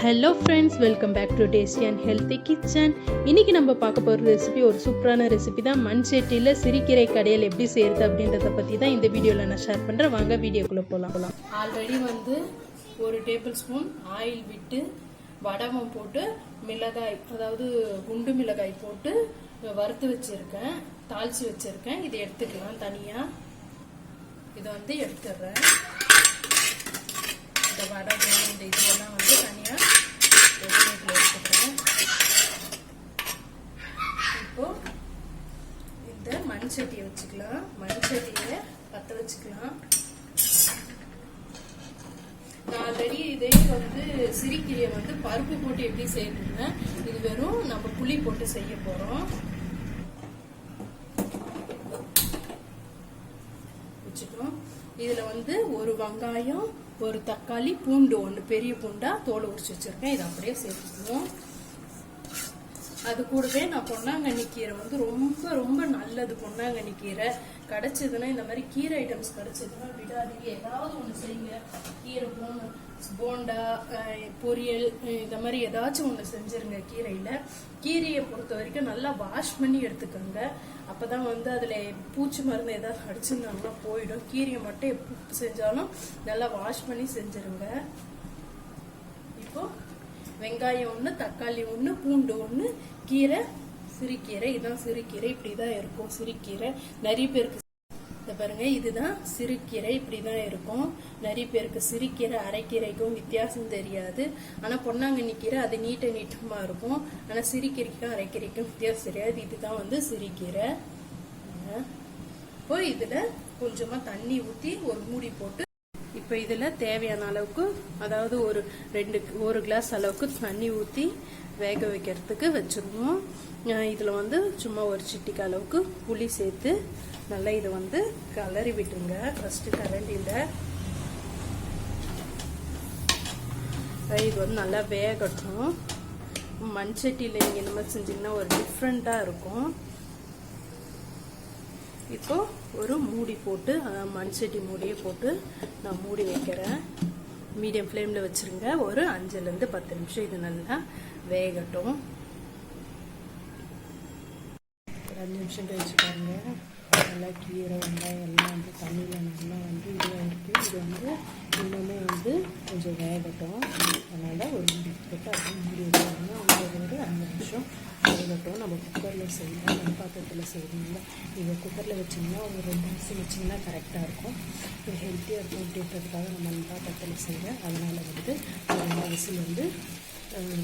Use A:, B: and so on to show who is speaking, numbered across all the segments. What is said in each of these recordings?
A: Hello friends, welcome back to tasty and healthy kitchen. இன்றைக்கி நம்ம பார்க்க போகிற ரெசிபி ஒரு சூப்பரான ரெசிபி தான். மண் சட்டியில் சிறுகீரை கடையல் எப்படி செய்கிறது அப்படின்றத பற்றி தான் இந்த வீடியோவில் நான் ஷேர் பண்ணுறேன். வாங்க வீடியோக்குள்ளே போகலாம். ஆல்ரெடி ஒரு டேபிள் ஸ்பூன் ஆயில் விட்டு வடகம் போட்டு மிளகாய், அதாவது குண்டு மிளகாய் போட்டு வறுத்து வச்சுருக்கேன், தாளித்து வச்சுருக்கேன். இதை எடுத்துக்கலாம் தனியாக. இதை எடுத்துடுறேன். இந்த வடகம் இந்த இதெல்லாம் தனியாக எடுத்துக்கிறேன். இப்போ இந்த மண் சட்டியை வச்சுக்கலாம். மண் சட்டியை பற்ற வச்சுக்கலாம். ஆல்ரெடி இதே சிறுகீரையை பருப்பு போட்டு எப்படி செய்யணும்னா, இது வெறும் நம்ம புளி போட்டு செய்ய போறோம். வச்சுக்கணும். இதுல ஒரு வெங்காயம், ஒரு தக்காளி, பூண்டு ஒன்று பெரிய பூண்டா தோலை உரிச்சு வச்சிருக்கேன். இதை அப்படியே சேர்த்துக்கணும். அது கூடவே நான் பொன்னாங்கண்ணி கீரை ரொம்ப ரொம்ப நல்லது. பொன்னாங்கண்ணி கீரை கிடைச்சதுன்னா, இந்த மாதிரி கீரை ஐட்டம்ஸ் கிடைச்சதுன்னா விடாதீங்க, ஏதாவது ஒன்று செய்யுங்க. கீரை போண்டா, பொரியல், இந்த மாதிரி ஏதாச்சும் ஒன்று செஞ்சிருங்க. கீரையை பொறுத்த வரைக்கும் நல்லா வாஷ் பண்ணி எடுத்துக்கோங்க. அப்பதான் அதுல பூச்சி மருந்து ஏதாவது அடிச்சிருந்தாங்கன்னா போயிடும். கீரையை மட்டும் எப்போ செஞ்சாலும் நல்லா வாஷ் பண்ணி செஞ்சிருங்க. இப்போ வெங்காயம் ஒன்று, தக்காளி ஒன்று, பூண்டு ஒன்று, கீரை சிறுகீரை. இதுதான் சிறுகீரை, இப்படிதான் இருக்கும் சிறுகீரை. நிறைய பேருக்கு பாருங்க, இதுதான் சிறுகீரை, இப்படிதான் இருக்கும். நிறைய பேருக்கு சிறுகீரை அரைக்கீரைக்கும் வித்தியாசம் தெரியாது. ஆனா பொன்னாங்கண்ணி கீரை அது நீட்டமா இருக்கும். ஆனா சிறுகீரைக்கும் அரைக்கீரைக்கும் வித்தியாசம் தெரியாது. இதுதான் சிறுகீரை. இப்போ இதுல கொஞ்சமா தண்ணி ஊத்தி ஒரு மூடி போட்டு, இப்போ இதுல தேவையான அளவுக்கு, அதாவது ஒரு கிளாஸ் அளவுக்கு தண்ணி ஊத்தி வேக வைக்கிறதுக்கு வச்சிருவோம். இதுல சும்மா ஒரு சிட்டிக்கு அளவுக்கு புளி சேர்த்து நல்லா இதை கலரி விட்டுருங்க. ஃபர்ஸ்ட் கரண்டியில இது நல்லா வேகட்டும். மண் சட்டியில நீங்க இந்த மாதிரி செஞ்சீங்கன்னா ஒரு டிஃப்ரெண்டா இருக்கும். இப்போ ஒரு மூடி போட்டு, மண் சட்டி மூடியை போட்டு நான் மூடி வைக்கிறேன். மீடியம் ஃப்ளேம்ல வச்சிருங்க. ஒரு 5 to 10 நிமிஷம் இது நல்லா வேகட்டும். 2 நிமிஷம் கழிச்சு பாருங்க, நல்லா கீரை வெங்காயம் எல்லாம் தண்ணியில் நல்லா இதில் இருக்குது. இது இன்னுமே கொஞ்சம் வேகட்டும். அதனால் ஒரு மூடி போட்டு அப்படியே மூடி வச்சோம்னா ஒரு 5 நிமிஷம் வேகட்டும். நம்ம குக்கரில் செய்யலாம், மண் பாத்திரத்தில் செய்யணும்ல. இதை குக்கரில் வச்சிங்கன்னா ஒரு 2 நிமிஷம் வச்சிங்கன்னா கரெக்டாக இருக்கும். இது ஹெல்த்தியாக இருக்கும் அப்படின்றதுக்காக நம்ம மண் பாத்திரத்தில் செய்கிறேன். அதனால் ஒரு 2 விசில்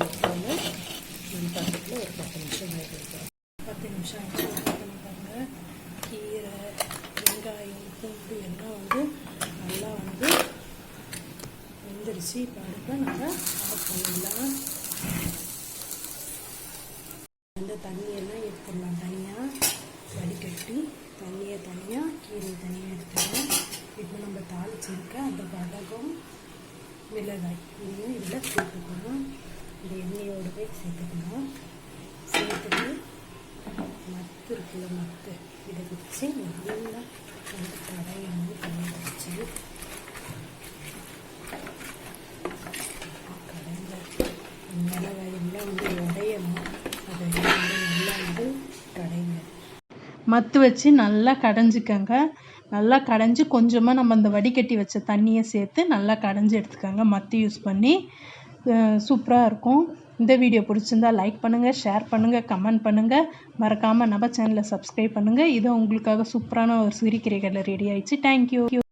A: வைக்காமல் மண் பாத்திரத்தில் ஒரு 10 நிமிஷம் வேக வைக்கிறோம். 10 நிமிஷம் ஆச்சு. பாருங்க, கீரை வெங்காயம் பூண்டு எல்லாம் நல்லா வெந்துருச்சு. இப்போ அடுப்பை நம்ம ஆஃப் பண்ணிடலாம். அந்த தண்ணியெல்லாம் எடுத்துடலாம். தனியாக வடிகட்டி தண்ணியை தனியாக, கீரை தனியாக எடுத்துடலாம். இப்போ நம்ம தாளிச்சிருக்க அந்த வடகம், மிளகாய் இதையும் இதில் சேர்த்துக்கணும். இந்த எண்ணெயோடு போய் சேர்த்துக்கணும். சேர்த்துட்டு மத்து இருக்குல்ல, மத்து இதை வச்சு நல்லா கடையணும். தண்ணி வச்சு கடைஞ்ச மிளகாய் எல்லாம் உடையணும். அதை நல்லா கடைங்க. மத்து வச்சு நல்லா கடைஞ்சிக்கங்க. நல்லா கடைஞ்சி கொஞ்சமாக நம்ம அந்த வடிகட்டி வச்ச தண்ணியை சேர்த்து நல்லா கடைஞ்சி எடுத்துக்கோங்க. மத்து யூஸ் பண்ணி சூப்பராக இருக்கும். இந்த வீடியோ பிடிச்சிருந்தா லைக் பண்ணுங்கள், ஷேர் பண்ணுங்கள், கமெண்ட் பண்ணுங்கள். மறக்காமல் நம்ம சேனலை சப்ஸ்கிரைப் பண்ணுங்கள். இது உங்களுக்காக சூப்பரான ஒரு சிறுகீரை கடலை ரெடி ஆயிடுச்சு. தேங்க்யூ.